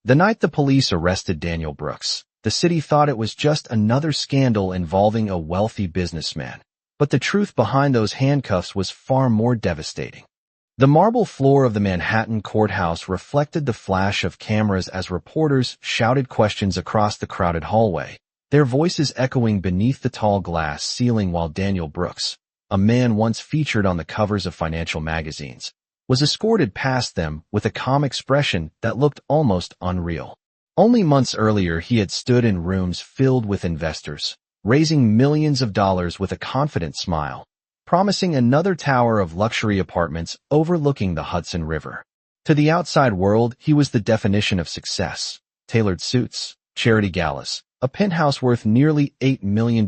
The night the police arrested Daniel Brooks, the city thought it was just another scandal involving a wealthy businessman. But the truth behind those handcuffs was far more devastating. The marble floor of the Manhattan courthouse reflected the flash of cameras as reporters shouted questions across the crowded hallway, their voices echoing beneath the tall glass ceiling while Daniel Brooks, a man once featured on the covers of financial magazines, was escorted past them with a calm expression that looked almost unreal. Only months earlier he had stood in rooms filled with investors, raising millions of dollars with a confident smile, promising another tower of luxury apartments overlooking the Hudson River. To the outside world, he was the definition of success: tailored suits, charity galas, a penthouse worth nearly $8 million,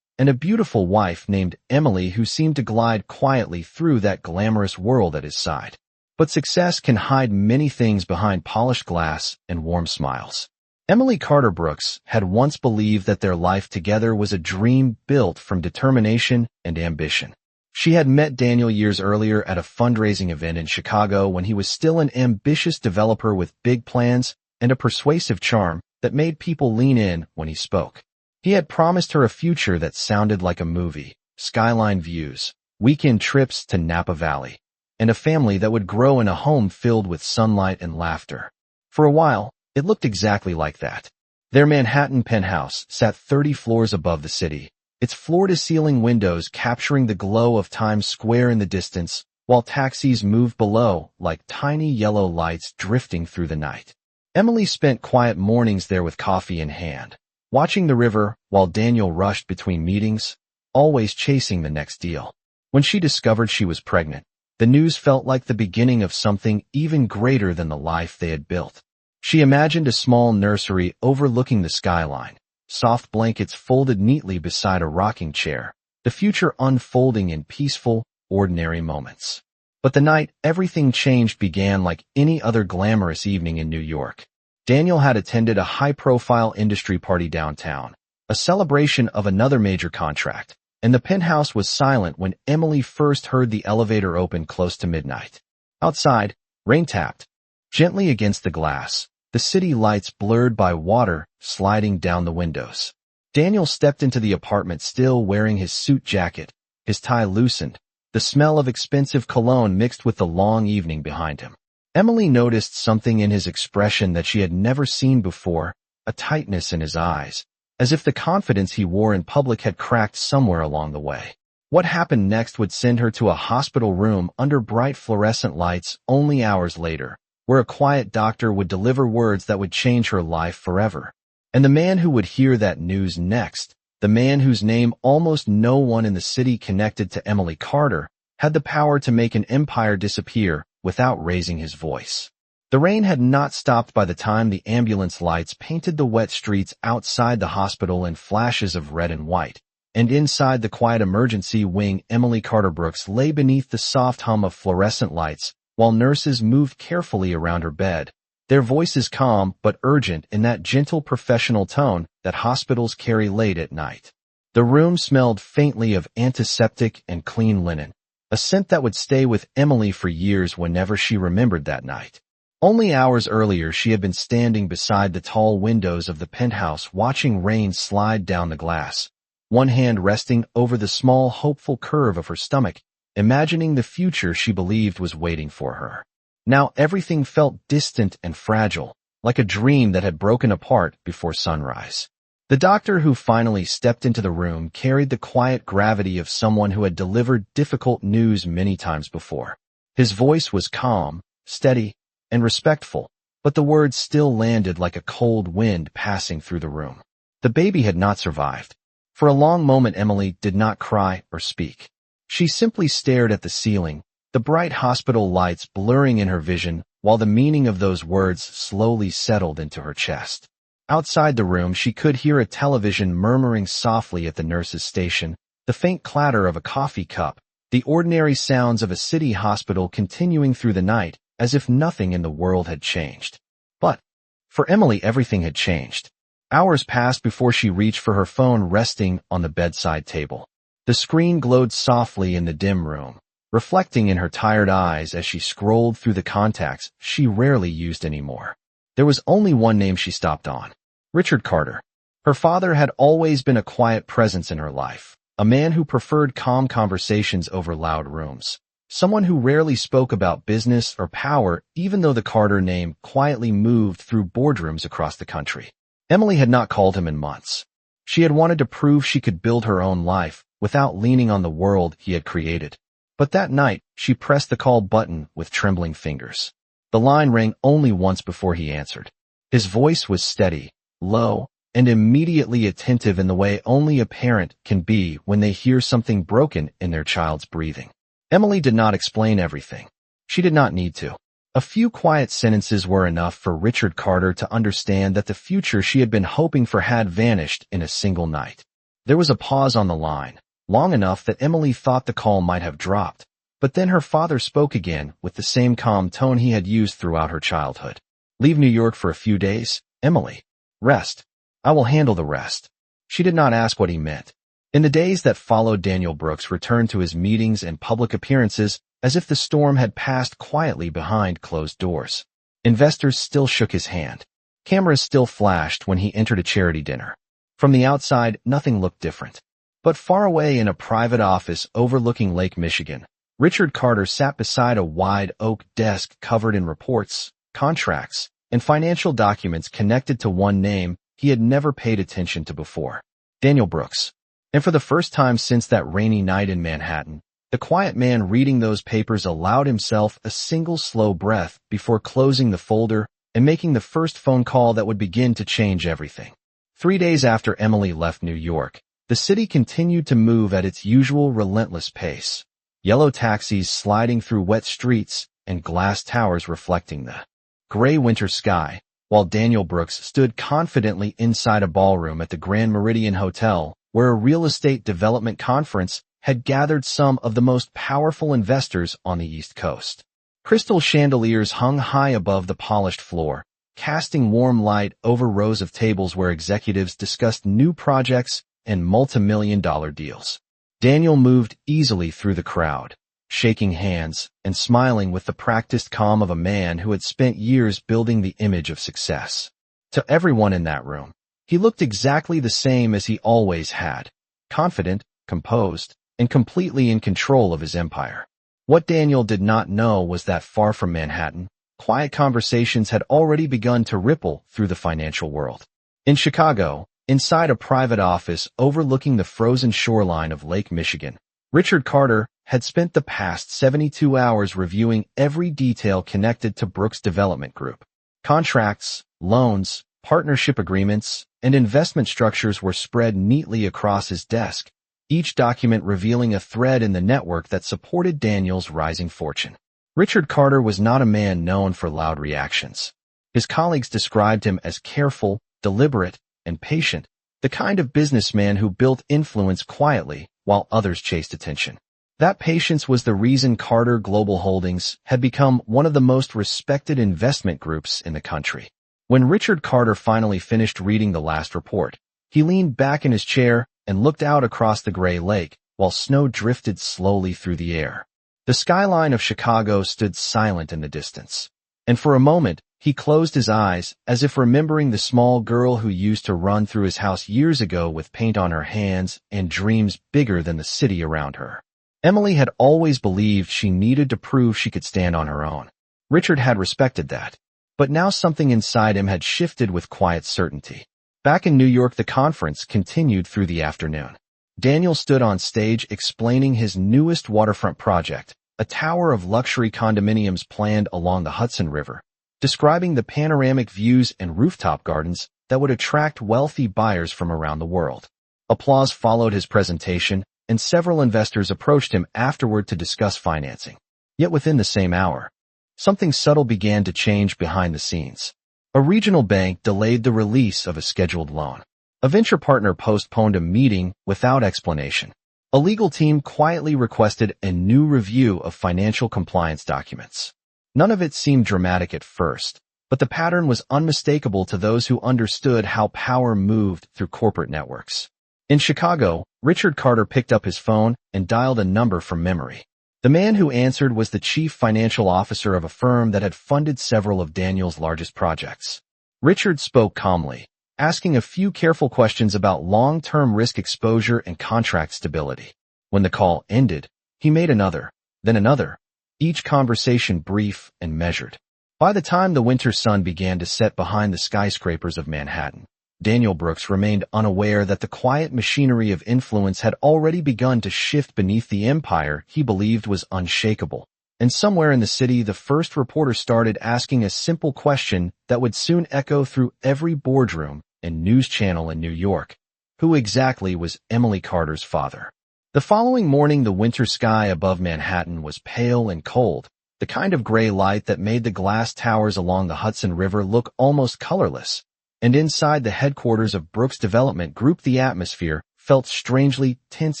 and a beautiful wife named Emily who seemed to glide quietly through that glamorous world at his side. But success can hide many things behind polished glass and warm smiles. Emily Carter Brooks had once believed that their life together was a dream built from determination and ambition. She had met Daniel years earlier at a fundraising event in Chicago when he was still an ambitious developer with big plans and a persuasive charm that made people lean in when he spoke. He had promised her a future that sounded like a movie: skyline views, weekend trips to Napa Valley, and a family that would grow in a home filled with sunlight and laughter. For a while, it looked exactly like that. Their Manhattan penthouse sat 30 floors above the city, its floor-to-ceiling windows capturing the glow of Times Square in the distance, while taxis moved below like tiny yellow lights drifting through the night. Emily spent quiet mornings there with coffee in hand, watching the river while Daniel rushed between meetings, always chasing the next deal. When she discovered she was pregnant, the news felt like the beginning of something even greater than the life they had built. She imagined a small nursery overlooking the skyline, soft blankets folded neatly beside a rocking chair, the future unfolding in peaceful, ordinary moments. But the night everything changed began like any other glamorous evening in New York. Daniel had attended a high-profile industry party downtown, a celebration of another major contract, and the penthouse was silent when Emily first heard the elevator open close to midnight. Outside, rain tapped gently against the glass, the city lights blurred by water sliding down the windows. Daniel stepped into the apartment still wearing his suit jacket, his tie loosened, the smell of expensive cologne mixed with the long evening behind him. Emily noticed something in his expression that she had never seen before, a tightness in his eyes, as if the confidence he wore in public had cracked somewhere along the way. What happened next would send her to a hospital room under bright fluorescent lights only hours later, where a quiet doctor would deliver words that would change her life forever. And the man who would hear that news next, the man whose name almost no one in the city connected to Emily Carter, had the power to make an empire disappear without raising his voice. The rain had not stopped by the time the ambulance lights painted the wet streets outside the hospital in flashes of red and white, and inside the quiet emergency wing Emily Carter Brooks lay beneath the soft hum of fluorescent lights while nurses moved carefully around her bed, their voices calm but urgent in that gentle professional tone that hospitals carry late at night. The room smelled faintly of antiseptic and clean linen, a scent that would stay with Emily for years whenever she remembered that night. Only hours earlier she had been standing beside the tall windows of the penthouse watching rain slide down the glass, one hand resting over the small hopeful curve of her stomach, imagining the future she believed was waiting for her. Now everything felt distant and fragile, like a dream that had broken apart before sunrise. The doctor who finally stepped into the room carried the quiet gravity of someone who had delivered difficult news many times before. His voice was calm, steady, and respectful, but the words still landed like a cold wind passing through the room. The baby had not survived. For a long moment Emily did not cry or speak. She simply stared at the ceiling, the bright hospital lights blurring in her vision while the meaning of those words slowly settled into her chest. Outside the room she could hear a television murmuring softly at the nurse's station, the faint clatter of a coffee cup, the ordinary sounds of a city hospital continuing through the night as if nothing in the world had changed. But for Emily everything had changed. Hours passed before she reached for her phone resting on the bedside table. The screen glowed softly in the dim room, reflecting in her tired eyes as she scrolled through the contacts she rarely used anymore. There was only one name she stopped on: Richard Carter. Her father had always been a quiet presence in her life, a man who preferred calm conversations over loud rooms, someone who rarely spoke about business or power, even though the Carter name quietly moved through boardrooms across the country. Emily had not called him in months. She had wanted to prove she could build her own life without leaning on the world he had created. But that night, she pressed the call button with trembling fingers. The line rang only once before he answered. His voice was steady, low, and immediately attentive in the way only a parent can be when they hear something broken in their child's breathing. Emily did not explain everything. She did not need to. A few quiet sentences were enough for Richard Carter to understand that the future she had been hoping for had vanished in a single night. There was a pause on the line, long enough that Emily thought the call might have dropped. But then her father spoke again with the same calm tone he had used throughout her childhood. "Leave New York for a few days, Emily. Rest. I will handle the rest." She did not ask what he meant. In the days that followed, Daniel Brooks returned to his meetings and public appearances as if the storm had passed quietly behind closed doors. Investors still shook his hand. Cameras still flashed when he entered a charity dinner. From the outside, nothing looked different. But far away in a private office overlooking Lake Michigan, Richard Carter sat beside a wide oak desk covered in reports, contracts, and financial documents connected to one name he had never paid attention to before: Daniel Brooks. And for the first time since that rainy night in Manhattan, the quiet man reading those papers allowed himself a single slow breath before closing the folder and making the first phone call that would begin to change everything. 3 days after Emily left New York, the city continued to move at its usual relentless pace. Yellow taxis sliding through wet streets and glass towers reflecting the gray winter sky, while Daniel Brooks stood confidently inside a ballroom at the Grand Meridian Hotel, where a real estate development conference had gathered some of the most powerful investors on the East Coast. Crystal chandeliers hung high above the polished floor, casting warm light over rows of tables where executives discussed new projects and multi-million-dollar deals. Daniel moved easily through the crowd, shaking hands and smiling with the practiced calm of a man who had spent years building the image of success. To everyone in that room, he looked exactly the same as he always had: confident, composed, and completely in control of his empire. What Daniel did not know was that far from Manhattan, quiet conversations had already begun to ripple through the financial world. In Chicago, inside a private office overlooking the frozen shoreline of Lake Michigan, Richard Carter had spent the past 72 hours reviewing every detail connected to Brooks Development Group. Contracts, loans, partnership agreements, and investment structures were spread neatly across his desk, each document revealing a thread in the network that supported Daniel's rising fortune. Richard Carter was not a man known for loud reactions. His colleagues described him as careful, deliberate, and patient, the kind of businessman who built influence quietly while others chased attention. That patience was the reason Carter Global Holdings had become one of the most respected investment groups in the country. When Richard Carter finally finished reading the last report, he leaned back in his chair and looked out across the gray lake while snow drifted slowly through the air. The skyline of Chicago stood silent in the distance, and for a moment he closed his eyes as if remembering the small girl who used to run through his house years ago with paint on her hands and dreams bigger than the city around her. Emily had always believed she needed to prove she could stand on her own. Richard had respected that. But now something inside him had shifted with quiet certainty. Back in New York, the conference continued through the afternoon. Daniel stood on stage explaining his newest waterfront project, a tower of luxury condominiums planned along the Hudson River, describing the panoramic views and rooftop gardens that would attract wealthy buyers from around the world. Applause followed his presentation, and several investors approached him afterward to discuss financing. Yet within the same hour, something subtle began to change behind the scenes. A regional bank delayed the release of a scheduled loan. A venture partner postponed a meeting without explanation. A legal team quietly requested a new review of financial compliance documents. None of it seemed dramatic at first, but the pattern was unmistakable to those who understood how power moved through corporate networks. In Chicago, Richard Carter picked up his phone and dialed a number from memory. The man who answered was the chief financial officer of a firm that had funded several of Daniel's largest projects. Richard spoke calmly, asking a few careful questions about long-term risk exposure and contract stability. When the call ended, he made another, then another, each conversation brief and measured. By the time the winter sun began to set behind the skyscrapers of Manhattan, Daniel Brooks remained unaware that the quiet machinery of influence had already begun to shift beneath the empire he believed was unshakable. And somewhere in the city, the first reporter started asking a simple question that would soon echo through every boardroom and news channel in New York. Who exactly was Emily Carter's father? The following morning, the winter sky above Manhattan was pale and cold, the kind of gray light that made the glass towers along the Hudson River look almost colorless. And inside the headquarters of Brooks Development Group, the atmosphere felt strangely tense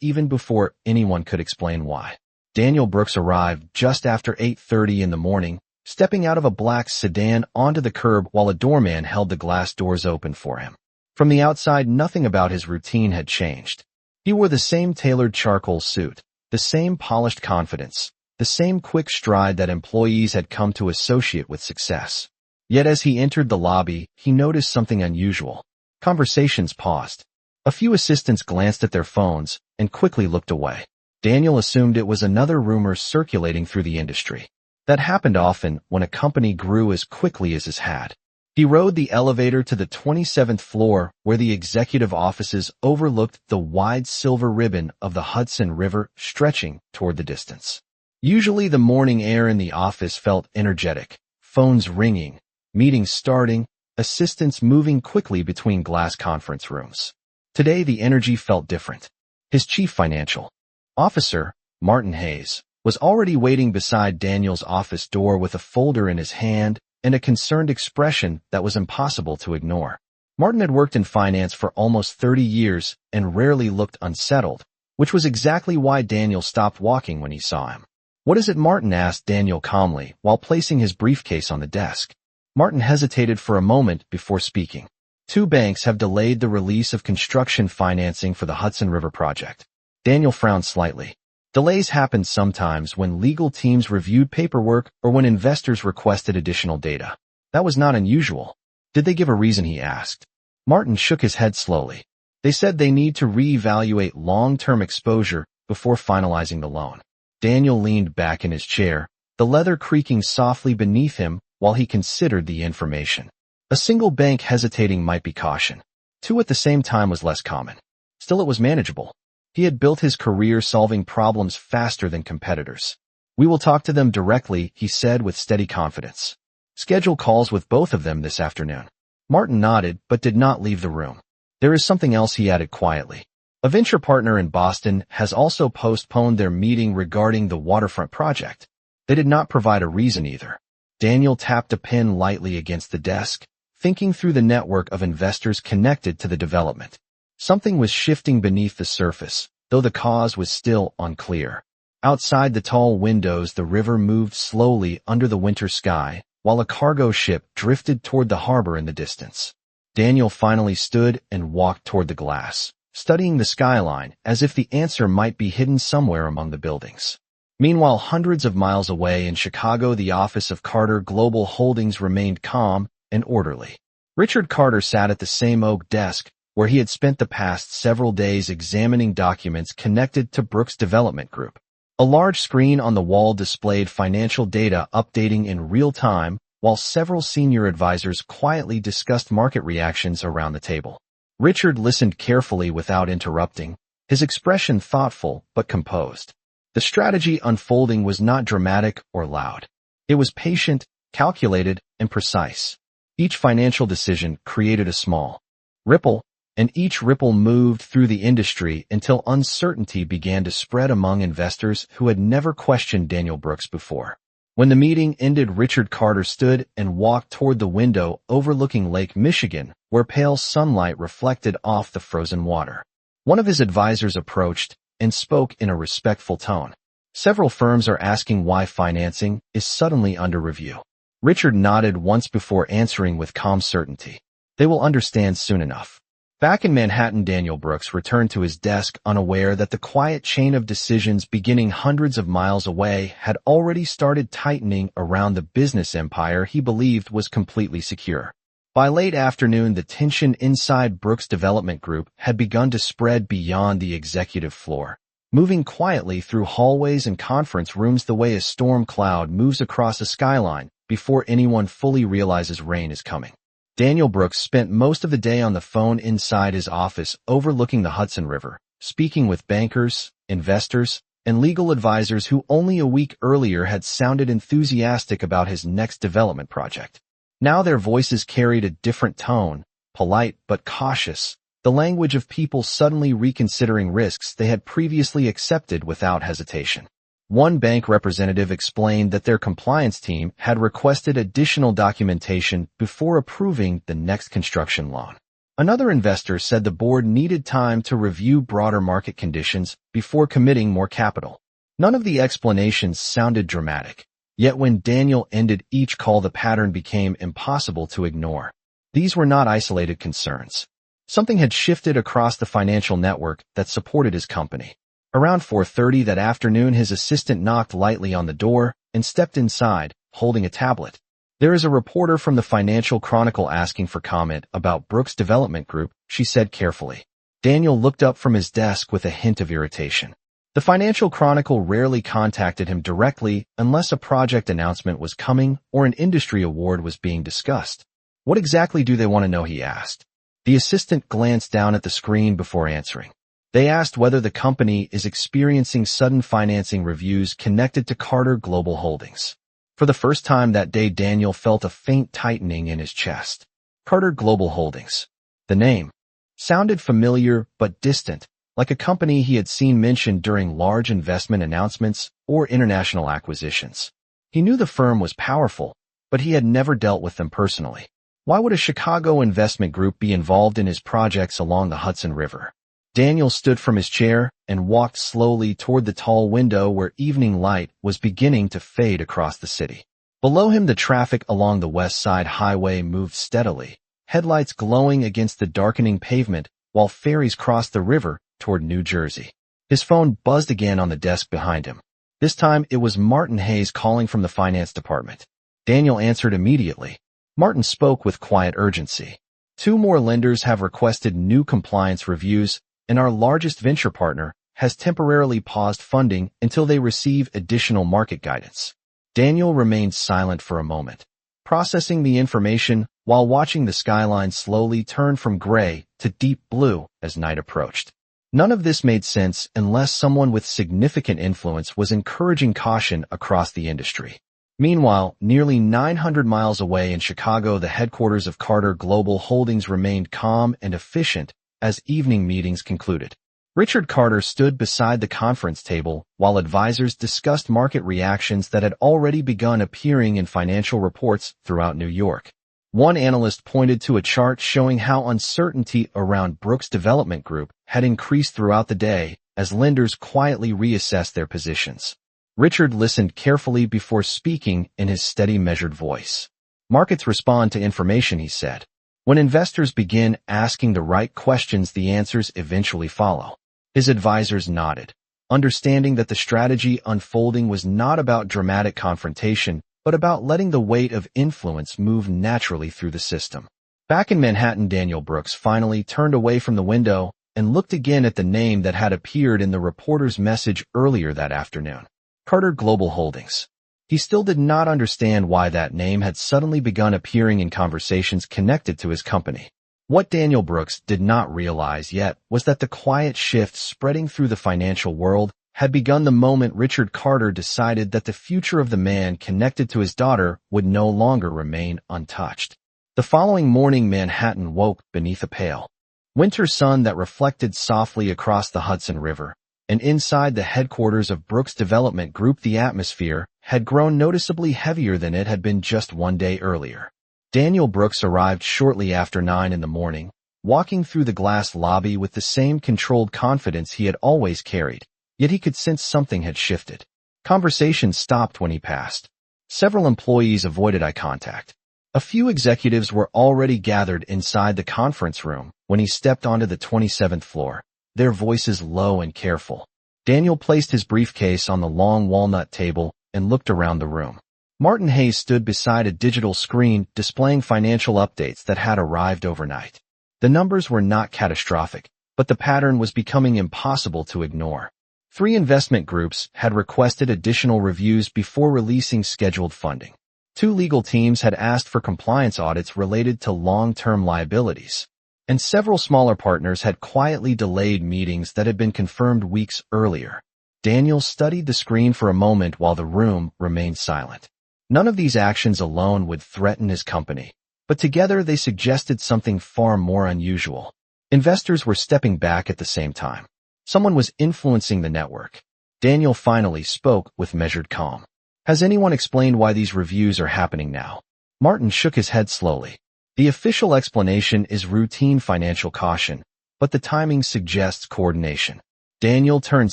even before anyone could explain why. Daniel Brooks arrived just after 8:30 in the morning, stepping out of a black sedan onto the curb while a doorman held the glass doors open for him. From the outside, nothing about his routine had changed. He wore the same tailored charcoal suit, the same polished confidence, the same quick stride that employees had come to associate with success. Yet as he entered the lobby, he noticed something unusual. Conversations paused. A few assistants glanced at their phones and quickly looked away. Daniel assumed it was another rumor circulating through the industry. That happened often when a company grew as quickly as his had. He rode the elevator to the 27th floor, where the executive offices overlooked the wide silver ribbon of the Hudson River stretching toward the distance. Usually the morning air in the office felt energetic, phones ringing, meetings starting, assistants moving quickly between glass conference rooms. Today the energy felt different. His chief financial officer, Martin Hayes, was already waiting beside Daniel's office door with a folder in his hand and a concerned expression that was impossible to ignore. Martin had worked in finance for almost 30 years and rarely looked unsettled, which was exactly why Daniel stopped walking when he saw him. "What is it?" Martin asked Daniel calmly while placing his briefcase on the desk. Martin hesitated for a moment before speaking. "Two banks have delayed the release of construction financing for the Hudson River project." Daniel frowned slightly. Delays happened sometimes when legal teams reviewed paperwork or when investors requested additional data. That was not unusual. "Did they give a reason?" he asked. Martin shook his head slowly. "They said they need to reevaluate long-term exposure before finalizing the loan." Daniel leaned back in his chair, the leather creaking softly beneath him while he considered the information. A single bank hesitating might be caution. Two at the same time was less common. Still, it was manageable. He had built his career solving problems faster than competitors. "We will talk to them directly," he said with steady confidence. "Schedule calls with both of them this afternoon." Martin nodded but did not leave the room. "There is something else," he added quietly. "A venture partner in Boston has also postponed their meeting regarding the waterfront project." They did not provide a reason either. Daniel tapped a pen lightly against the desk, thinking through the network of investors connected to the development. Something was shifting beneath the surface, though the cause was still unclear. Outside the tall windows, the river moved slowly under the winter sky, while a cargo ship drifted toward the harbor in the distance. Daniel finally stood and walked toward the glass, studying the skyline as if the answer might be hidden somewhere among the buildings. Meanwhile, hundreds of miles away in Chicago, the office of Carter Global Holdings remained calm and orderly. Richard Carter sat at the same oak desk where he had spent the past several days examining documents connected to Brooks Development Group. A large screen on the wall displayed financial data updating in real time, while several senior advisors quietly discussed market reactions around the table. Richard listened carefully without interrupting, his expression thoughtful but composed. The strategy unfolding was not dramatic or loud. It was patient, calculated, and precise. Each financial decision created a small ripple, and each ripple moved through the industry until uncertainty began to spread among investors who had never questioned Daniel Brooks before. When the meeting ended, Richard Carter stood and walked toward the window overlooking Lake Michigan, where pale sunlight reflected off the frozen water. One of his advisors approached and spoke in a respectful tone. "Several firms are asking why financing is suddenly under review." Richard nodded once before answering with calm certainty. "They will understand soon enough." Back in Manhattan, Daniel Brooks returned to his desk, unaware that the quiet chain of decisions beginning hundreds of miles away had already started tightening around the business empire he believed was completely secure. By late afternoon, the tension inside Brooks Development Group had begun to spread beyond the executive floor, moving quietly through hallways and conference rooms the way a storm cloud moves across a skyline before anyone fully realizes rain is coming. Daniel Brooks spent most of the day on the phone inside his office overlooking the Hudson River, speaking with bankers, investors, and legal advisors who only a week earlier had sounded enthusiastic about his next development project. Now their voices carried a different tone, polite but cautious, the language of people suddenly reconsidering risks they had previously accepted without hesitation. One bank representative explained that their compliance team had requested additional documentation before approving the next construction loan. Another investor said the board needed time to review broader market conditions before committing more capital. None of the explanations sounded dramatic. Yet when Daniel ended each call, the pattern became impossible to ignore. These were not isolated concerns. Something had shifted across the financial network that supported his company. Around 4:30 that afternoon, his assistant knocked lightly on the door and stepped inside, holding a tablet. "There is a reporter from the Financial Chronicle asking for comment about Brooks Development Group," she said carefully. Daniel looked up from his desk with a hint of irritation. The Financial Chronicle rarely contacted him directly unless a project announcement was coming or an industry award was being discussed. "What exactly do they want to know?" he asked. The assistant glanced down at the screen before answering. "They asked whether the company is experiencing sudden financing reviews connected to Carter Global Holdings." For the first time that day, Daniel felt a faint tightening in his chest. Carter Global Holdings. The name sounded familiar but distant, like a company he had seen mentioned during large investment announcements or international acquisitions. He knew the firm was powerful, but he had never dealt with them personally. Why would a Chicago investment group be involved in his projects along the Hudson River? Daniel stood from his chair and walked slowly toward the tall window where evening light was beginning to fade across the city. Below him, the traffic along the West Side Highway moved steadily, headlights glowing against the darkening pavement while ferries crossed the river toward New Jersey. His phone buzzed again on the desk behind him. This time it was Martin Hayes calling from the finance department. Daniel answered immediately. Martin spoke with quiet urgency. "Two more lenders have requested new compliance reviews, and our largest venture partner has temporarily paused funding until they receive additional market guidance." Daniel remained silent for a moment, processing the information while watching the skyline slowly turn from gray to deep blue as night approached. None of this made sense unless someone with significant influence was encouraging caution across the industry. Meanwhile, nearly 900 miles away in Chicago, the headquarters of Carter Global Holdings remained calm and efficient as evening meetings concluded. Richard Carter stood beside the conference table while advisors discussed market reactions that had already begun appearing in financial reports throughout New York. One analyst pointed to a chart showing how uncertainty around Brooks Development Group had increased throughout the day as lenders quietly reassessed their positions. Richard listened carefully before speaking in his steady, measured voice. "Markets respond to information," he said. "When investors begin asking the right questions, the answers eventually follow." His advisors nodded, understanding that the strategy unfolding was not about dramatic confrontation, but about letting the weight of influence move naturally through the system. Back in Manhattan, Daniel Brooks finally turned away from the window and looked again at the name that had appeared in the reporter's message earlier that afternoon. Carter Global Holdings. He still did not understand why that name had suddenly begun appearing in conversations connected to his company. What Daniel Brooks did not realize yet was that the quiet shift spreading through the financial world had begun the moment Richard Carter decided that the future of the man connected to his daughter would no longer remain untouched. The following morning, Manhattan woke beneath a pale winter sun that reflected softly across the Hudson River, and inside the headquarters of Brooks Development Group, the atmosphere had grown noticeably heavier than it had been just one day earlier. Daniel Brooks arrived shortly after 9 in the morning, walking through the glass lobby with the same controlled confidence he had always carried, yet he could sense something had shifted. Conversation stopped when he passed. Several employees avoided eye contact. A few executives were already gathered inside the conference room when he stepped onto the 27th floor, their voices low and careful. Daniel placed his briefcase on the long walnut table and looked around the room. Martin Hayes stood beside a digital screen displaying financial updates that had arrived overnight. The numbers were not catastrophic, but the pattern was becoming impossible to ignore. 3 investment groups had requested additional reviews before releasing scheduled funding. 2 legal teams had asked for compliance audits related to long-term liabilities. And several smaller partners had quietly delayed meetings that had been confirmed weeks earlier. Daniel studied the screen for a moment while the room remained silent. None of these actions alone would threaten his company, but together they suggested something far more unusual. Investors were stepping back at the same time. Someone was influencing the network. Daniel finally spoke with measured calm. Has anyone explained why these reviews are happening now? Martin shook his head slowly. The official explanation is routine financial caution, but the timing suggests coordination. Daniel turned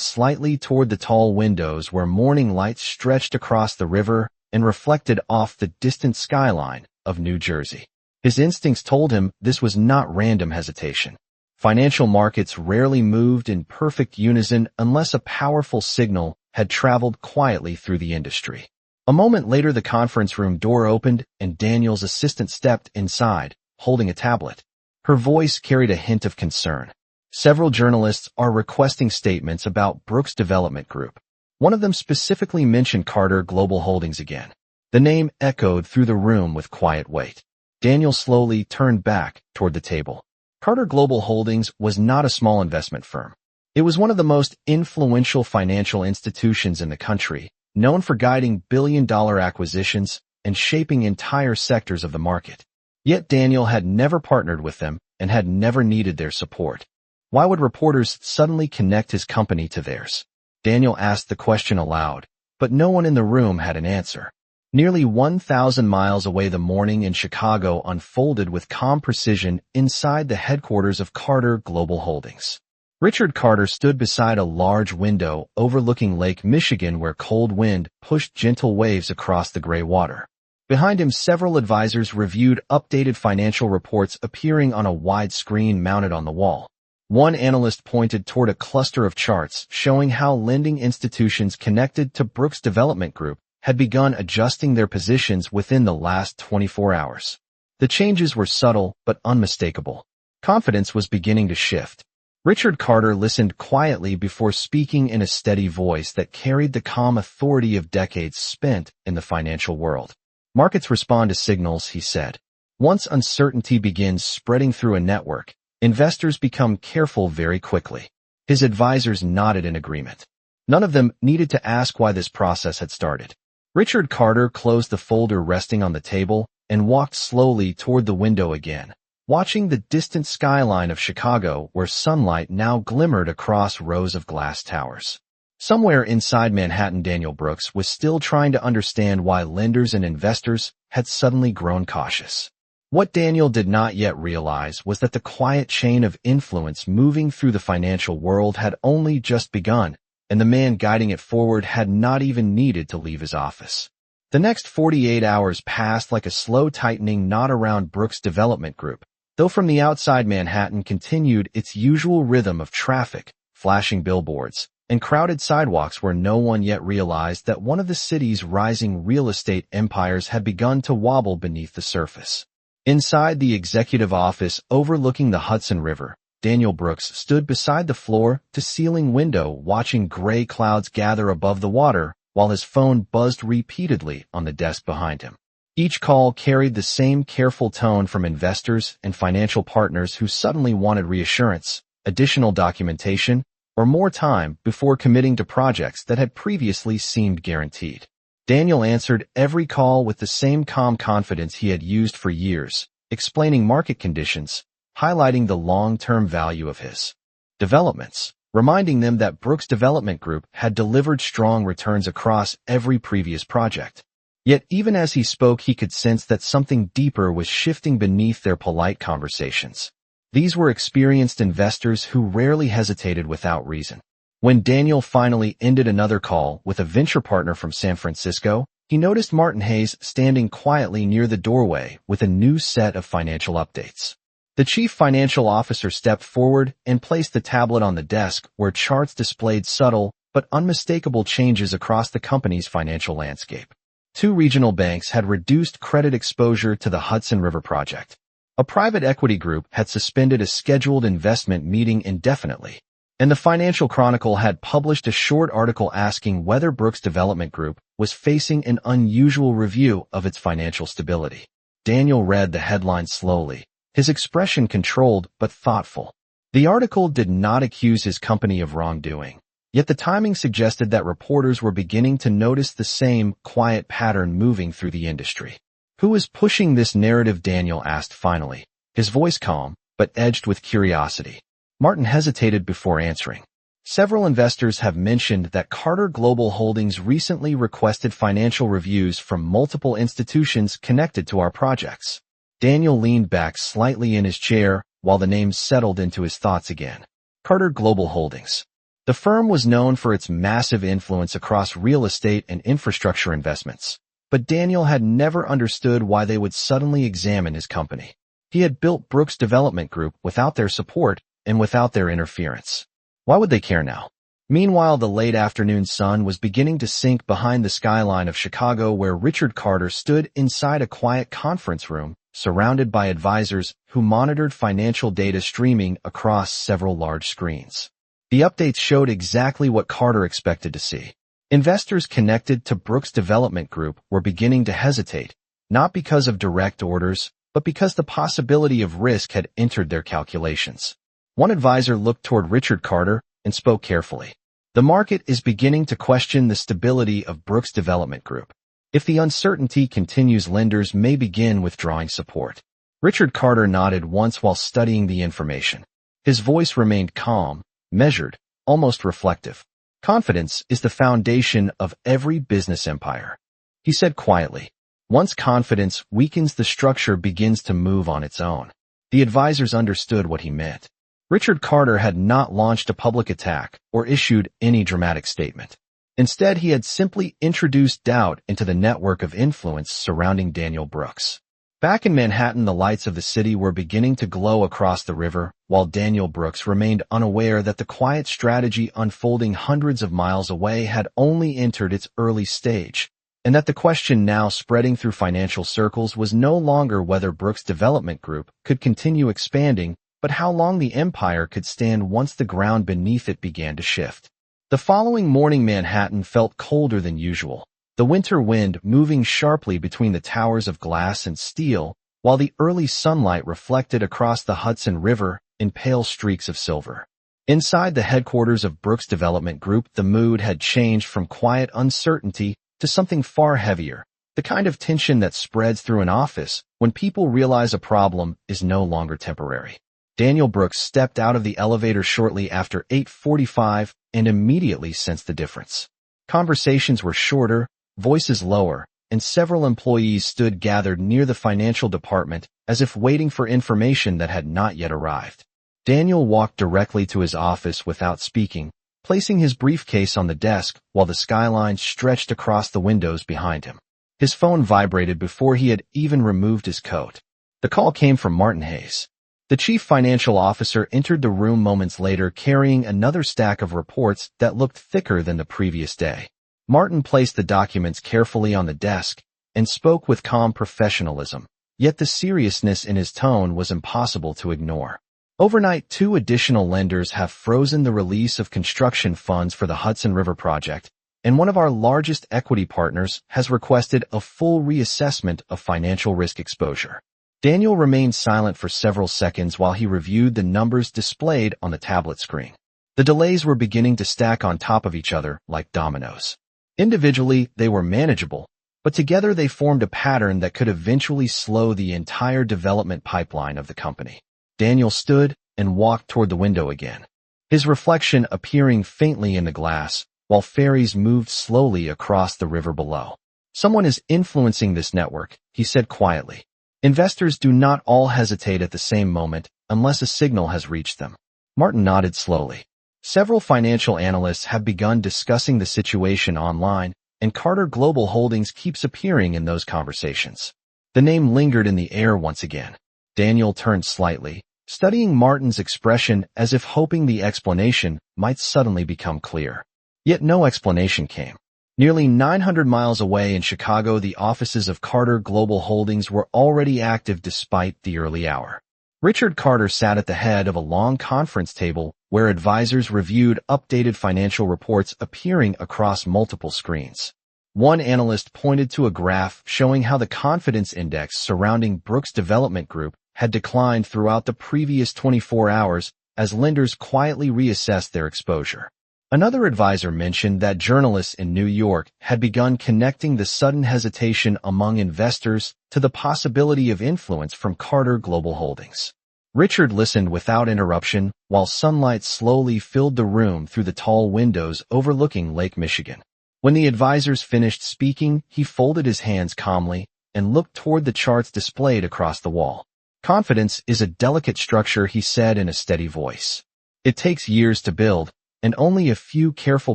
slightly toward the tall windows where morning light stretched across the river and reflected off the distant skyline of New Jersey. His instincts told him this was not random hesitation. Financial markets rarely moved in perfect unison unless a powerful signal had traveled quietly through the industry. A moment later, the conference room door opened and Daniel's assistant stepped inside, holding a tablet. Her voice carried a hint of concern. Several journalists are requesting statements about Brooks Development Group. One of them specifically mentioned Carter Global Holdings again. The name echoed through the room with quiet weight. Daniel slowly turned back toward the table. Carter Global Holdings was not a small investment firm. It was one of the most influential financial institutions in the country, known for guiding billion-dollar acquisitions and shaping entire sectors of the market. Yet Daniel had never partnered with them and had never needed their support. Why would reporters suddenly connect his company to theirs? Daniel asked the question aloud, but no one in the room had an answer. Nearly 1,000 miles away, the morning in Chicago unfolded with calm precision inside the headquarters of Carter Global Holdings. Richard Carter stood beside a large window overlooking Lake Michigan where cold wind pushed gentle waves across the gray water. Behind him, several advisors reviewed updated financial reports appearing on a wide screen mounted on the wall. One analyst pointed toward a cluster of charts showing how lending institutions connected to Brooks Development Group had begun adjusting their positions within the last 24 hours. The changes were subtle but unmistakable. Confidence was beginning to shift. Richard Carter listened quietly before speaking in a steady voice that carried the calm authority of decades spent in the financial world. Markets respond to signals, he said. Once uncertainty begins spreading through a network, investors become careful very quickly. His advisors nodded in agreement. None of them needed to ask why this process had started. Richard Carter closed the folder resting on the table and walked slowly toward the window again, watching the distant skyline of Chicago where sunlight now glimmered across rows of glass towers. Somewhere inside Manhattan, Daniel Brooks was still trying to understand why lenders and investors had suddenly grown cautious. What Daniel did not yet realize was that the quiet chain of influence moving through the financial world had only just begun, and the man guiding it forward had not even needed to leave his office. The next 48 hours passed like a slow tightening knot around Brooks Development Group, though from the outside Manhattan continued its usual rhythm of traffic, flashing billboards, and crowded sidewalks where no one yet realized that one of the city's rising real estate empires had begun to wobble beneath the surface. Inside the executive office overlooking the Hudson River, Daniel Brooks stood beside the floor-to-ceiling window watching gray clouds gather above the water while his phone buzzed repeatedly on the desk behind him. Each call carried the same careful tone from investors and financial partners who suddenly wanted reassurance, additional documentation, or more time before committing to projects that had previously seemed guaranteed. Daniel answered every call with the same calm confidence he had used for years, explaining market conditions, highlighting the long-term value of his developments, reminding them that Brooks Development Group had delivered strong returns across every previous project. Yet even as he spoke, he could sense that something deeper was shifting beneath their polite conversations. These were experienced investors who rarely hesitated without reason. When Daniel finally ended another call with a venture partner from San Francisco, he noticed Martin Hayes standing quietly near the doorway with a new set of financial updates. The chief financial officer stepped forward and placed the tablet on the desk where charts displayed subtle but unmistakable changes across the company's financial landscape. Two regional banks had reduced credit exposure to the Hudson River project. A private equity group had suspended a scheduled investment meeting indefinitely, and the Financial Chronicle had published a short article asking whether Brooks Development Group was facing an unusual review of its financial stability. Daniel read the headline slowly, his expression controlled but thoughtful. The article did not accuse his company of wrongdoing, yet the timing suggested that reporters were beginning to notice the same quiet pattern moving through the industry. "Who is pushing this narrative?" Daniel asked finally, his voice calm, but edged with curiosity. Martin hesitated before answering. "Several investors have mentioned that Carter Global Holdings recently requested financial reviews from multiple institutions connected to our projects." Daniel leaned back slightly in his chair while the name settled into his thoughts again. Carter Global Holdings. The firm was known for its massive influence across real estate and infrastructure investments. But Daniel had never understood why they would suddenly examine his company. He had built Brooks Development Group without their support and without their interference. Why would they care now? Meanwhile, the late afternoon sun was beginning to sink behind the skyline of Chicago, where Richard Carter stood inside a quiet conference room, surrounded by advisors who monitored financial data streaming across several large screens. The updates showed exactly what Carter expected to see. Investors connected to Brooks Development Group were beginning to hesitate, not because of direct orders, but because the possibility of risk had entered their calculations. One advisor looked toward Richard Carter and spoke carefully. "The market is beginning to question the stability of Brooks Development Group. If the uncertainty continues, lenders may begin withdrawing support." Richard Carter nodded once while studying the information. His voice remained calm, measured, almost reflective. "Confidence is the foundation of every business empire," he said quietly. "Once confidence weakens, the structure begins to move on its own." The advisors understood what he meant. Richard Carter had not launched a public attack or issued any dramatic statement. Instead, he had simply introduced doubt into the network of influence surrounding Daniel Brooks. Back in Manhattan, the lights of the city were beginning to glow across the river, while Daniel Brooks remained unaware that the quiet strategy unfolding hundreds of miles away had only entered its early stage, and that the question now spreading through financial circles was no longer whether Brooks Development Group could continue expanding, but how long the empire could stand once the ground beneath it began to shift. The following morning, Manhattan felt colder than usual, the winter wind moving sharply between the towers of glass and steel, while the early sunlight reflected across the Hudson River in pale streaks of silver. Inside the headquarters of Brooks Development Group, the mood had changed from quiet uncertainty to something far heavier, the kind of tension that spreads through an office when people realize a problem is no longer temporary. Daniel Brooks stepped out of the elevator shortly after 8:45 and immediately sensed the difference. Conversations were shorter, voices lower, and several employees stood gathered near the financial department as if waiting for information that had not yet arrived. Daniel walked directly to his office without speaking, placing his briefcase on the desk while the skyline stretched across the windows behind him. His phone vibrated before he had even removed his coat. The call came from Martin Hayes. The chief financial officer entered the room moments later carrying another stack of reports that looked thicker than the previous day. Martin placed the documents carefully on the desk and spoke with calm professionalism, yet the seriousness in his tone was impossible to ignore. "Overnight, 2 additional lenders have frozen the release of construction funds for the Hudson River project, and one of our largest equity partners has requested a full reassessment of financial risk exposure." Daniel remained silent for several seconds while he reviewed the numbers displayed on the tablet screen. The delays were beginning to stack on top of each other like dominoes. Individually, they were manageable, but together they formed a pattern that could eventually slow the entire development pipeline of the company. Daniel stood and walked toward the window again, his reflection appearing faintly in the glass, while ferries moved slowly across the river below. "Someone is influencing this network," he said quietly. "Investors do not all hesitate at the same moment unless a signal has reached them." Martin nodded slowly. Several financial analysts have begun discussing the situation online, and Carter Global Holdings keeps appearing in those conversations. The name lingered in the air once again. Daniel turned slightly, studying Martin's expression as if hoping the explanation might suddenly become clear. Yet no explanation came. Nearly 900 miles away in Chicago, the offices of Carter Global Holdings were already active despite the early hour. Richard Carter sat at the head of a long conference table where advisors reviewed updated financial reports appearing across multiple screens. One analyst pointed to a graph showing how the confidence index surrounding Brooks Development Group had declined throughout the previous 24 hours as lenders quietly reassessed their exposure. Another advisor mentioned that journalists in New York had begun connecting the sudden hesitation among investors to the possibility of influence from Carter Global Holdings. Richard listened without interruption while sunlight slowly filled the room through the tall windows overlooking Lake Michigan. When the advisors finished speaking, he folded his hands calmly and looked toward the charts displayed across the wall. "Confidence is a delicate structure," he said in a steady voice. "It takes years to build, and only a few careful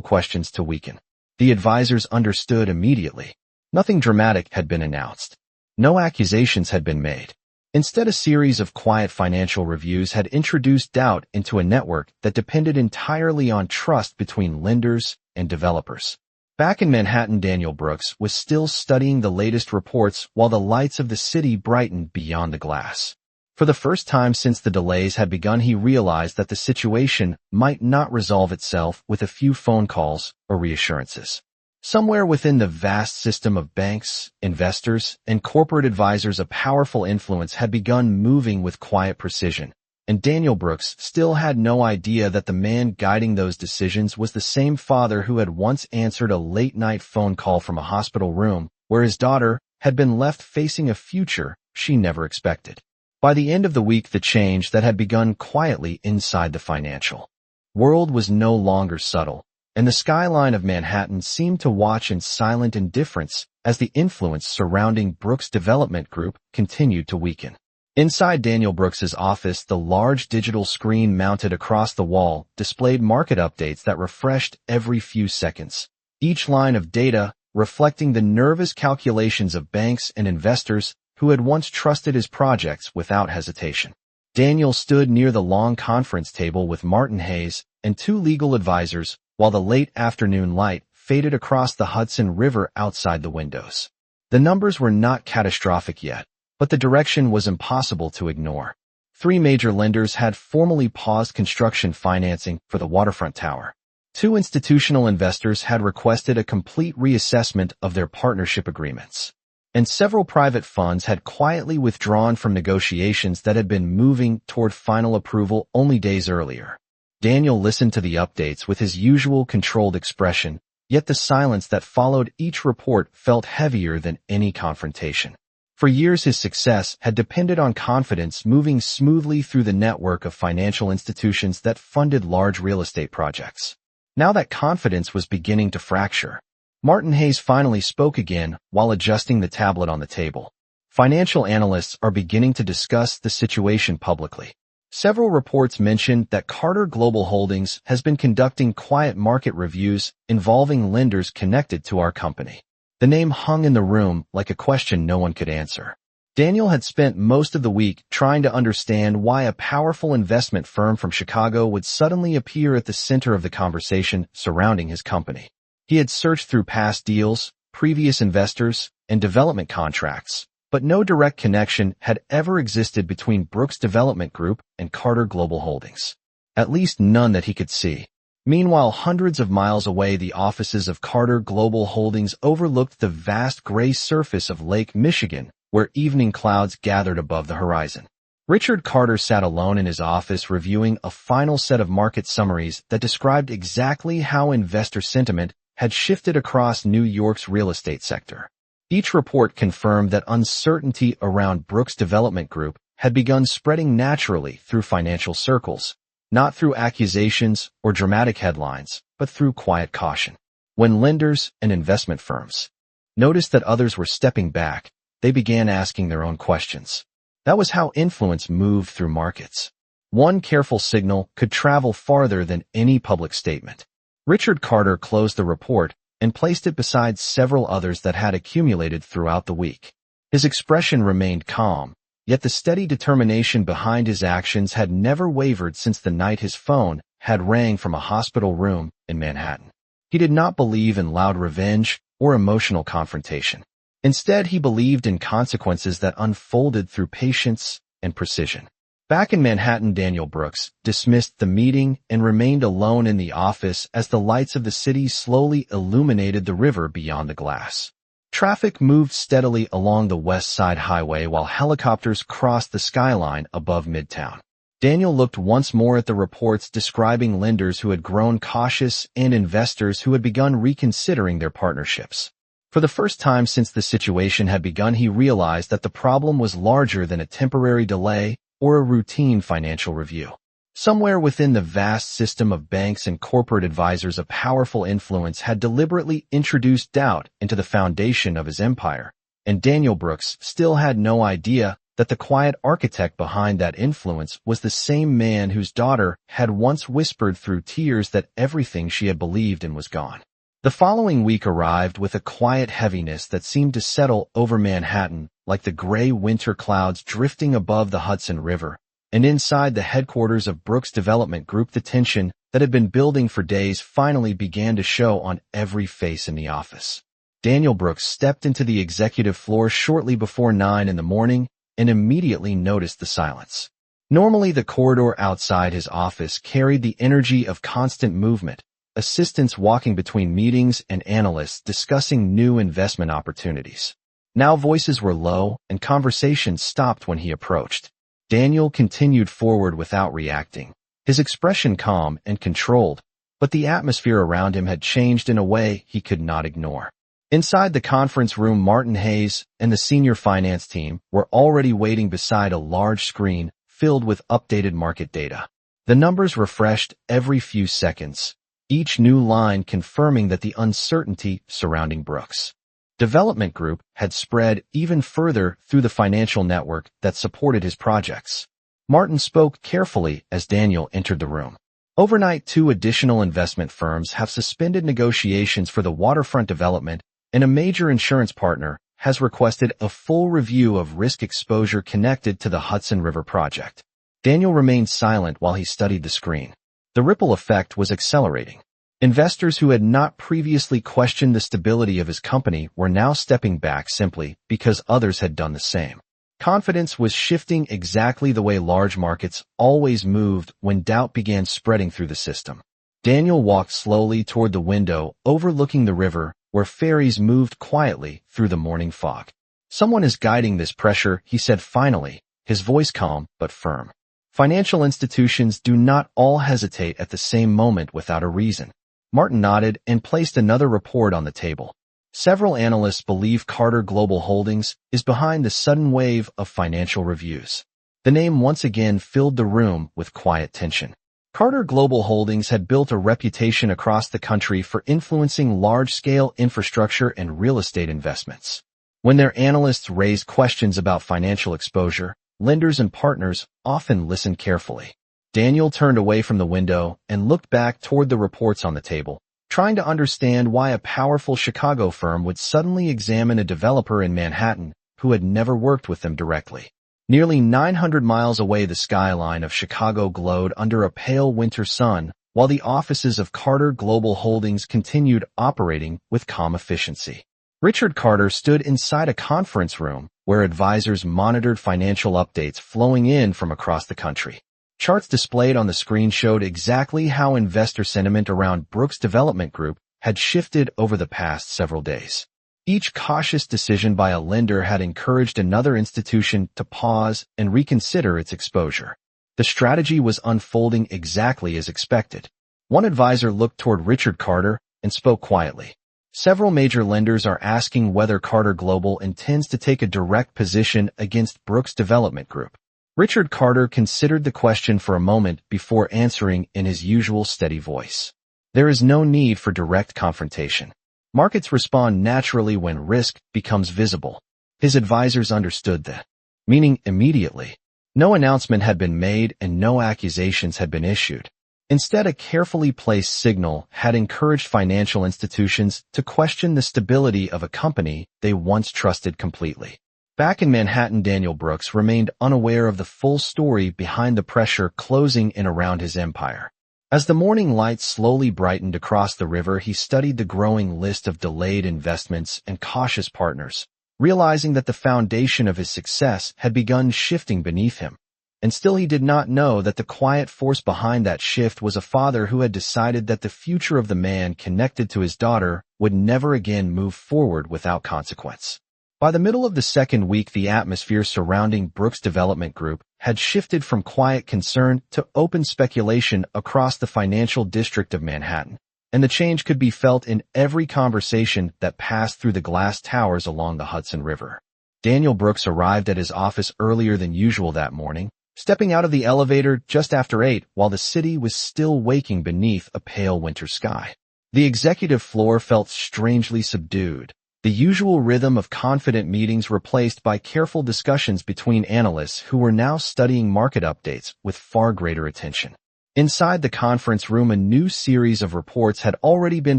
questions to weaken." The advisors understood immediately. Nothing dramatic had been announced. No accusations had been made. Instead, a series of quiet financial reviews had introduced doubt into a network that depended entirely on trust between lenders and developers. Back in Manhattan, Daniel Brooks was still studying the latest reports while the lights of the city brightened beyond the glass. For the first time since the delays had begun, he realized that the situation might not resolve itself with a few phone calls or reassurances. Somewhere within the vast system of banks, investors, and corporate advisors, a powerful influence had begun moving with quiet precision, and Daniel Brooks still had no idea that the man guiding those decisions was the same father who had once answered a late-night phone call from a hospital room where his daughter had been left facing a future she never expected. By the end of the week, the change that had begun quietly inside the financial world was no longer subtle, and the skyline of Manhattan seemed to watch in silent indifference as the influence surrounding Brooks Development Group continued to weaken. Inside Daniel Brooks's office, the large digital screen mounted across the wall displayed market updates that refreshed every few seconds, each line of data reflecting the nervous calculations of banks and investors who had once trusted his projects without hesitation. Daniel stood near the long conference table with Martin Hayes and two legal advisors while the late afternoon light faded across the Hudson River outside the windows. The numbers were not catastrophic yet, but the direction was impossible to ignore. 3 major lenders had formally paused construction financing for the waterfront tower. 2 institutional investors had requested a complete reassessment of their partnership agreements. And several private funds had quietly withdrawn from negotiations that had been moving toward final approval only days earlier. Daniel listened to the updates with his usual controlled expression, yet the silence that followed each report felt heavier than any confrontation. For years, his success had depended on confidence moving smoothly through the network of financial institutions that funded large real estate projects. Now that confidence was beginning to fracture, Martin Hayes finally spoke again while adjusting the tablet on the table. "Financial analysts are beginning to discuss the situation publicly. Several reports mentioned that Carter Global Holdings has been conducting quiet market reviews involving lenders connected to our company." The name hung in the room like a question no one could answer. Daniel had spent most of the week trying to understand why a powerful investment firm from Chicago would suddenly appear at the center of the conversation surrounding his company. He had searched through past deals, previous investors, and development contracts, but no direct connection had ever existed between Brooks Development Group and Carter Global Holdings. At least none that he could see. Meanwhile, hundreds of miles away, the offices of Carter Global Holdings overlooked the vast gray surface of Lake Michigan, where evening clouds gathered above the horizon. Richard Carter sat alone in his office reviewing a final set of market summaries that described exactly how investor sentiment had shifted across New York's real estate sector. Each report confirmed that uncertainty around Brooks Development Group had begun spreading naturally through financial circles, not through accusations or dramatic headlines, but through quiet caution. When lenders and investment firms noticed that others were stepping back, they began asking their own questions. That was how influence moved through markets. One careful signal could travel farther than any public statement. Richard Carter closed the report and placed it beside several others that had accumulated throughout the week. His expression remained calm, yet the steady determination behind his actions had never wavered since the night his phone had rang from a hospital room in Manhattan. He did not believe in loud revenge or emotional confrontation. Instead, he believed in consequences that unfolded through patience and precision. Back in Manhattan, Daniel Brooks dismissed the meeting and remained alone in the office as the lights of the city slowly illuminated the river beyond the glass. Traffic moved steadily along the West Side Highway while helicopters crossed the skyline above Midtown. Daniel looked once more at the reports describing lenders who had grown cautious and investors who had begun reconsidering their partnerships. For the first time since the situation had begun, he realized that the problem was larger than a temporary delay or a routine financial review. Somewhere within the vast system of banks and corporate advisors, a powerful influence had deliberately introduced doubt into the foundation of his empire, and Daniel Brooks still had no idea that the quiet architect behind that influence was the same man whose daughter had once whispered through tears that everything she had believed in was gone. The following week arrived with a quiet heaviness that seemed to settle over Manhattan like the gray winter clouds drifting above the Hudson River, and inside the headquarters of Brooks Development Group, the tension that had been building for days finally began to show on every face in the office. Daniel Brooks stepped into the executive floor shortly before 9 in the morning and immediately noticed the silence. Normally, the corridor outside his office carried the energy of constant movement, assistants walking between meetings and analysts discussing new investment opportunities. Now voices were low and conversations stopped when he approached. Daniel continued forward without reacting, his expression calm and controlled, but the atmosphere around him had changed in a way he could not ignore. Inside the conference room, Martin Hayes and the senior finance team were already waiting beside a large screen filled with updated market data. The numbers refreshed every few seconds, each new line confirming that the uncertainty surrounding Brooks Development Group had spread even further through the financial network that supported his projects. Martin spoke carefully as Daniel entered the room. Overnight, 2 additional investment firms have suspended negotiations for the waterfront development, and a major insurance partner has requested a full review of risk exposure connected to the Hudson River project. Daniel remained silent while he studied the screen. The ripple effect was accelerating. Investors who had not previously questioned the stability of his company were now stepping back simply because others had done the same. Confidence was shifting exactly the way large markets always moved when doubt began spreading through the system. Daniel walked slowly toward the window overlooking the river, where ferries moved quietly through the morning fog. "Someone is guiding this pressure," he said finally, his voice calm but firm. "Financial institutions do not all hesitate at the same moment without a reason." Martin nodded and placed another report on the table. Several analysts believe Carter Global Holdings is behind the sudden wave of financial reviews. The name once again filled the room with quiet tension. Carter Global Holdings had built a reputation across the country for influencing large-scale infrastructure and real estate investments. When their analysts raised questions about financial exposure, lenders and partners often listened carefully. Daniel turned away from the window and looked back toward the reports on the table, trying to understand why a powerful Chicago firm would suddenly examine a developer in Manhattan who had never worked with them directly. Nearly 900 miles away, the skyline of Chicago glowed under a pale winter sun, while the offices of Carter Global Holdings continued operating with calm efficiency. Richard Carter stood inside a conference room where advisors monitored financial updates flowing in from across the country. Charts displayed on the screen showed exactly how investor sentiment around Brooks Development Group had shifted over the past several days. Each cautious decision by a lender had encouraged another institution to pause and reconsider its exposure. The strategy was unfolding exactly as expected. One advisor looked toward Richard Carter and spoke quietly. "Several major lenders are asking whether Carter Global intends to take a direct position against Brooks Development Group." Richard Carter considered the question for a moment before answering in his usual steady voice. "There is no need for direct confrontation. Markets respond naturally when risk becomes visible." His advisors understood that, meaning immediately. No announcement had been made and no accusations had been issued. Instead, a carefully placed signal had encouraged financial institutions to question the stability of a company they once trusted completely. Back in Manhattan, Daniel Brooks remained unaware of the full story behind the pressure closing in around his empire. As the morning light slowly brightened across the river, he studied the growing list of delayed investments and cautious partners, realizing that the foundation of his success had begun shifting beneath him. And still he did not know that the quiet force behind that shift was a father who had decided that the future of the man connected to his daughter would never again move forward without consequence. By the middle of the second week, the atmosphere surrounding Brooks Development Group had shifted from quiet concern to open speculation across the financial district of Manhattan, and the change could be felt in every conversation that passed through the glass towers along the Hudson River. Daniel Brooks arrived at his office earlier than usual that morning, stepping out of the elevator just after 8 while the city was still waking beneath a pale winter sky. The executive floor felt strangely subdued, the usual rhythm of confident meetings replaced by careful discussions between analysts who were now studying market updates with far greater attention. Inside the conference room, a new series of reports had already been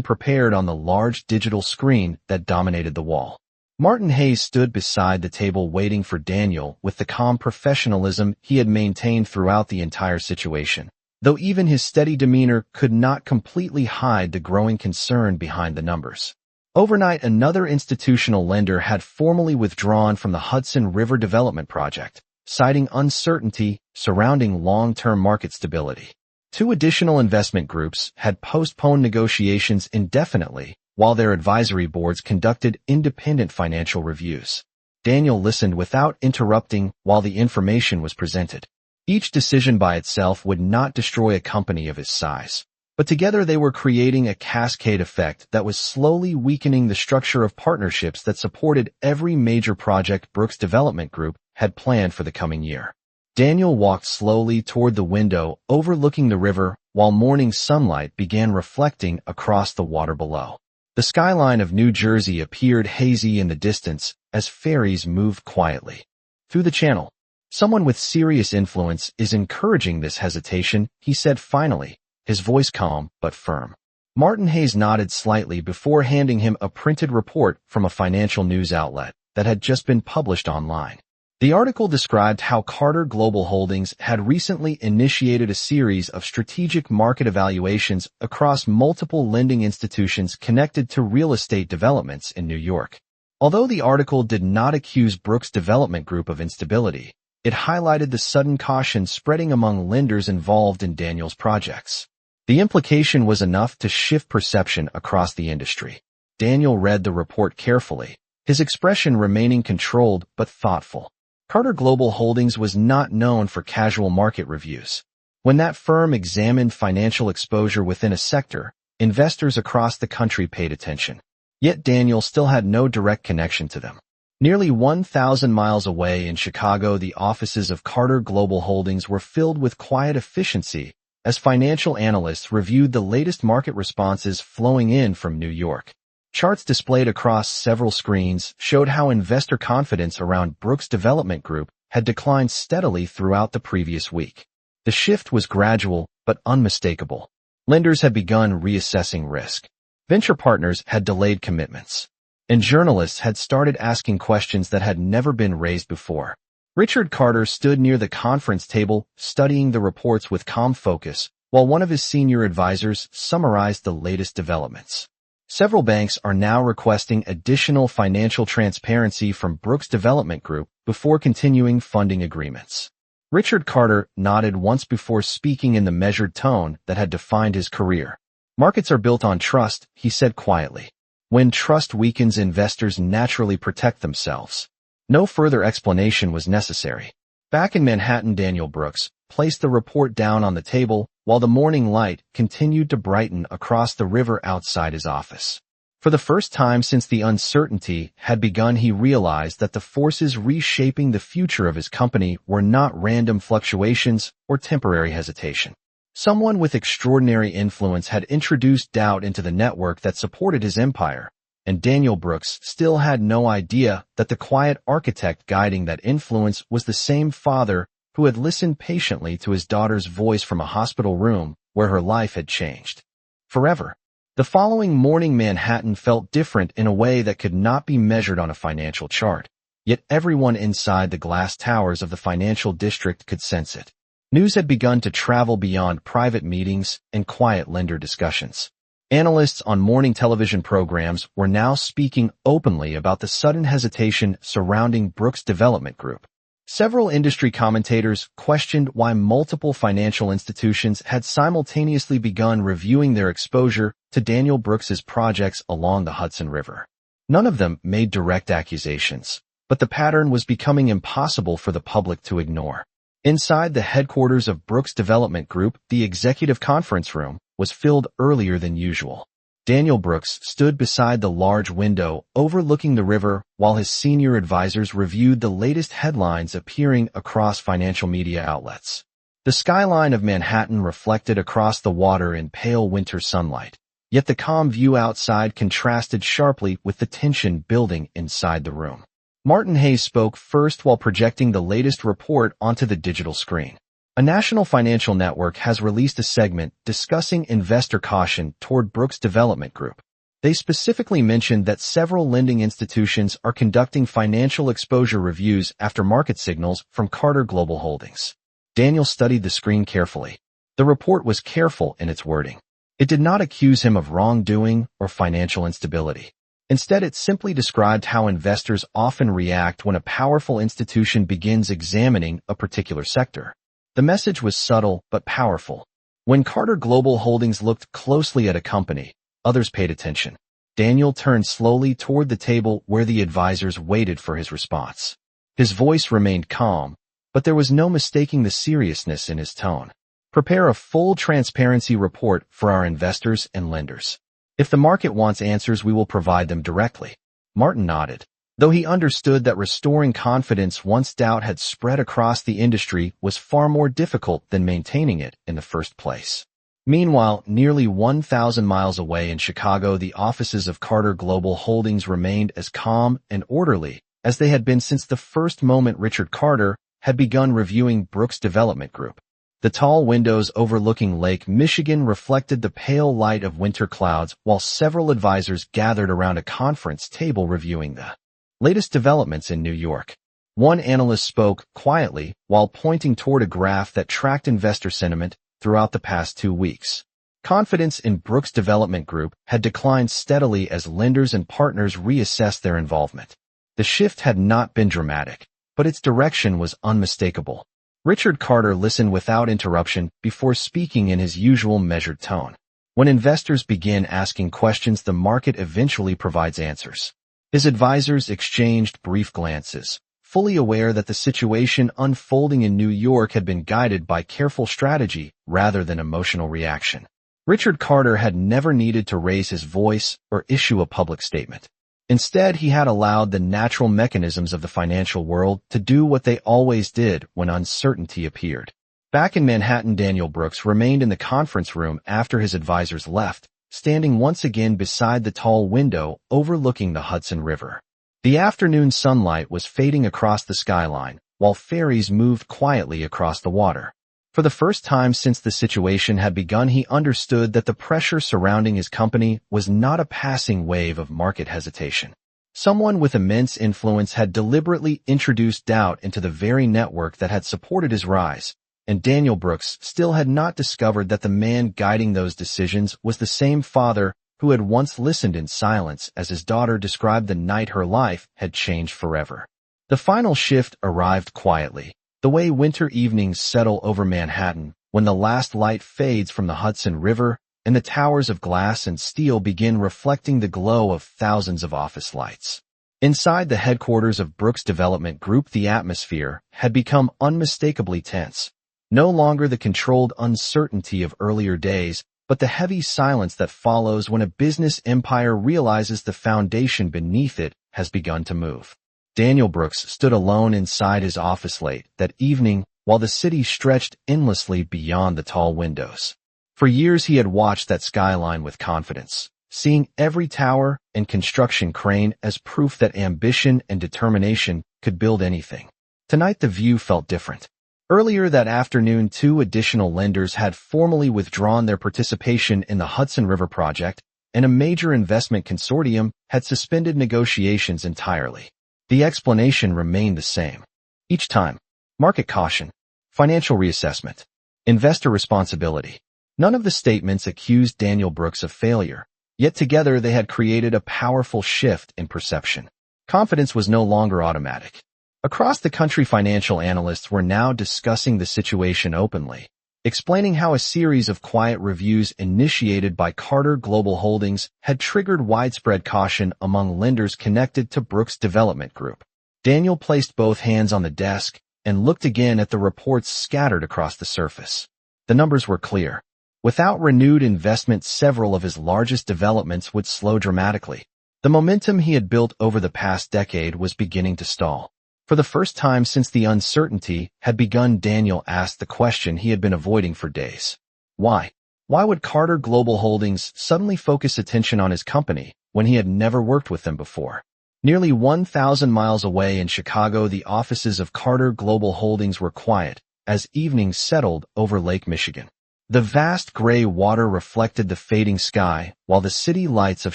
prepared on the large digital screen that dominated the wall. Martin Hayes stood beside the table waiting for Daniel with the calm professionalism he had maintained throughout the entire situation, though even his steady demeanor could not completely hide the growing concern behind the numbers. Overnight, another institutional lender had formally withdrawn from the Hudson River development project, citing uncertainty surrounding long-term market stability. 2 additional investment groups had postponed negotiations indefinitely, while their advisory boards conducted independent financial reviews. Daniel listened without interrupting while the information was presented. Each decision by itself would not destroy a company of his size, but together they were creating a cascade effect that was slowly weakening the structure of partnerships that supported every major project Brooks Development Group had planned for the coming year. Daniel walked slowly toward the window overlooking the river while morning sunlight began reflecting across the water below. The skyline of New Jersey appeared hazy in the distance as ferries moved quietly through the channel. Someone with serious influence is encouraging this hesitation, he said finally, his voice calm but firm. Martin Hayes nodded slightly before handing him a printed report from a financial news outlet that had just been published online. The article described how Carter Global Holdings had recently initiated a series of strategic market evaluations across multiple lending institutions connected to real estate developments in New York. Although the article did not accuse Brooks Development Group of instability, it highlighted the sudden caution spreading among lenders involved in Daniel's projects. The implication was enough to shift perception across the industry. Daniel read the report carefully, his expression remaining controlled but thoughtful. Carter Global Holdings was not known for casual market reviews. When that firm examined financial exposure within a sector, investors across the country paid attention. Yet Daniel still had no direct connection to them. Nearly 1,000 miles away in Chicago, the offices of Carter Global Holdings were filled with quiet efficiency as financial analysts reviewed the latest market responses flowing in from New York. Charts displayed across several screens showed how investor confidence around Brooks Development Group had declined steadily throughout the previous week. The shift was gradual but unmistakable. Lenders had begun reassessing risk. Venture partners had delayed commitments. And journalists had started asking questions that had never been raised before. Richard Carter stood near the conference table, studying the reports with calm focus, while one of his senior advisors summarized the latest developments. Several banks are now requesting additional financial transparency from Brooks Development Group before continuing funding agreements. Richard Carter nodded once before speaking in the measured tone that had defined his career. Markets are built on trust, he said quietly. When trust weakens, investors naturally protect themselves. No further explanation was necessary. Back in Manhattan, Daniel Brooks placed the report down on the table while the morning light continued to brighten across the river outside his office. For the first time since the uncertainty had begun, he realized that the forces reshaping the future of his company were not random fluctuations or temporary hesitation. Someone with extraordinary influence had introduced doubt into the network that supported his empire, and Daniel Brooks still had no idea that the quiet architect guiding that influence was the same father who had listened patiently to his daughter's voice from a hospital room where her life had changed forever. The following morning, Manhattan felt different in a way that could not be measured on a financial chart, yet everyone inside the glass towers of the financial district could sense it. News had begun to travel beyond private meetings and quiet lender discussions. Analysts on morning television programs were now speaking openly about the sudden hesitation surrounding Brooks Development Group. Several industry commentators questioned why multiple financial institutions had simultaneously begun reviewing their exposure to Daniel Brooks's projects along the Hudson River. None of them made direct accusations, but the pattern was becoming impossible for the public to ignore. Inside the headquarters of Brooks Development Group, the executive conference room was filled earlier than usual. Daniel Brooks stood beside the large window overlooking the river while his senior advisors reviewed the latest headlines appearing across financial media outlets. The skyline of Manhattan reflected across the water in pale winter sunlight, yet the calm view outside contrasted sharply with the tension building inside the room. Martin Hayes spoke first while projecting the latest report onto the digital screen. A national financial network has released a segment discussing investor caution toward Brooks Development Group. They specifically mentioned that several lending institutions are conducting financial exposure reviews after market signals from Carter Global Holdings. Daniel studied the screen carefully. The report was careful in its wording. It did not accuse him of wrongdoing or financial instability. Instead, it simply described how investors often react when a powerful institution begins examining a particular sector. The message was subtle but powerful. When Carter Global Holdings looked closely at a company, others paid attention. Daniel turned slowly toward the table where the advisors waited for his response. His voice remained calm, but there was no mistaking the seriousness in his tone. Prepare a full transparency report for our investors and lenders. If the market wants answers, we will provide them directly. Martin nodded. Though he understood that restoring confidence once doubt had spread across the industry was far more difficult than maintaining it in the first place. Meanwhile, nearly 1,000 miles away in Chicago, the offices of Carter Global Holdings remained as calm and orderly as they had been since the first moment Richard Carter had begun reviewing Brooks Development Group. The tall windows overlooking Lake Michigan reflected the pale light of winter clouds while several advisors gathered around a conference table reviewing the latest developments in New York. One analyst spoke quietly while pointing toward a graph that tracked investor sentiment throughout the past 2 weeks. Confidence in Brooks Development Group had declined steadily as lenders and partners reassessed their involvement. The shift had not been dramatic, but its direction was unmistakable. Richard Carter listened without interruption before speaking in his usual measured tone. When investors begin asking questions, the market eventually provides answers. His advisors exchanged brief glances, fully aware that the situation unfolding in New York had been guided by careful strategy rather than emotional reaction. Richard Carter had never needed to raise his voice or issue a public statement. Instead, he had allowed the natural mechanisms of the financial world to do what they always did when uncertainty appeared. Back in Manhattan, Daniel Brooks remained in the conference room after his advisors left, standing once again beside the tall window overlooking the Hudson River. The afternoon sunlight was fading across the skyline, while ferries moved quietly across the water. For the first time since the situation had begun, he understood that the pressure surrounding his company was not a passing wave of market hesitation. Someone with immense influence had deliberately introduced doubt into the very network that had supported his rise. And Daniel Brooks still had not discovered that the man guiding those decisions was the same father who had once listened in silence as his daughter described the night her life had changed forever. The final shift arrived quietly, the way winter evenings settle over Manhattan when the last light fades from the Hudson River and the towers of glass and steel begin reflecting the glow of thousands of office lights. Inside the headquarters of Brooks Development Group, the atmosphere had become unmistakably tense. No longer the controlled uncertainty of earlier days, but the heavy silence that follows when a business empire realizes the foundation beneath it has begun to move. Daniel Brooks stood alone inside his office late that evening while the city stretched endlessly beyond the tall windows. For years he had watched that skyline with confidence, seeing every tower and construction crane as proof that ambition and determination could build anything. Tonight the view felt different. Earlier that afternoon, 2 additional lenders had formally withdrawn their participation in the Hudson River project, and a major investment consortium had suspended negotiations entirely. The explanation remained the same. Each time, market caution. financial reassessment, investor responsibility. None of the statements accused Daniel Brooks of failure, yet together they had created a powerful shift in perception. Confidence was no longer automatic. Across the country, financial analysts were now discussing the situation openly, explaining how a series of quiet reviews initiated by Carter Global Holdings had triggered widespread caution among lenders connected to Brooks Development Group. Daniel placed both hands on the desk and looked again at the reports scattered across the surface. The numbers were clear. Without renewed investment, several of his largest developments would slow dramatically. The momentum he had built over the past decade was beginning to stall. For the first time since the uncertainty had begun, Daniel asked the question he had been avoiding for days. Why? Why would Carter Global Holdings suddenly focus attention on his company when he had never worked with them before? Nearly 1,000 miles away in Chicago, the offices of Carter Global Holdings were quiet as evenings settled over Lake Michigan. The vast gray water reflected the fading sky, while the city lights of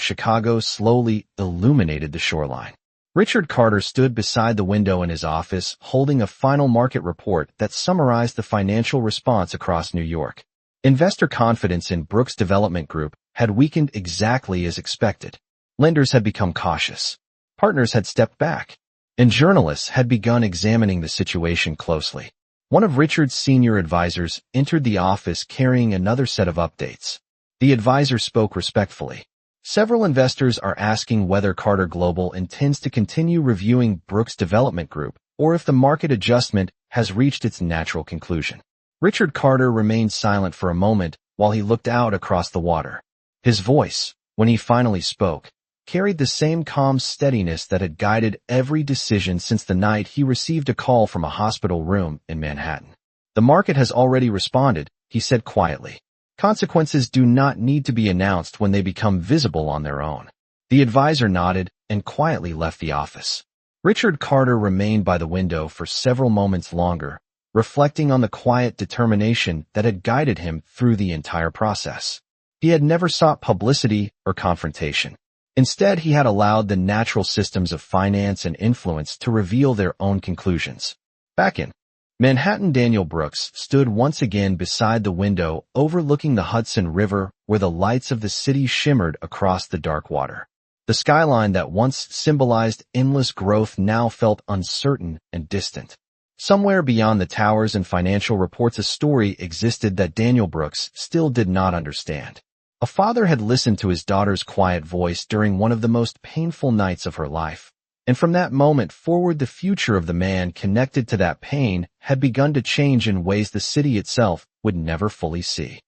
Chicago slowly illuminated the shoreline. Richard Carter stood beside the window in his office, holding a final market report that summarized the financial response across New York. Investor confidence in Brooks Development Group had weakened exactly as expected. Lenders had become cautious. Partners had stepped back, and journalists had begun examining the situation closely. One of Richard's senior advisors entered the office carrying another set of updates. The advisor spoke respectfully. Several investors are asking whether Carter Global intends to continue reviewing Brooks Development Group or if the market adjustment has reached its natural conclusion. Richard Carter remained silent for a moment while he looked out across the water. His voice, when he finally spoke, carried the same calm steadiness that had guided every decision since the night he received a call from a hospital room in Manhattan. The market has already responded, he said quietly. Consequences do not need to be announced when they become visible on their own. The advisor nodded and quietly left the office. Richard Carter remained by the window for several moments longer, reflecting on the quiet determination that had guided him through the entire process. He had never sought publicity or confrontation. Instead, he had allowed the natural systems of finance and influence to reveal their own conclusions. Back in Manhattan, Daniel Brooks stood once again beside the window overlooking the Hudson River where the lights of the city shimmered across the dark water. The skyline that once symbolized endless growth now felt uncertain and distant. Somewhere beyond the towers and financial reports, a story existed that Daniel Brooks still did not understand. A father had listened to his daughter's quiet voice during one of the most painful nights of her life, and from that moment forward the future of the man connected to that pain had begun to change in ways the city itself would never fully see.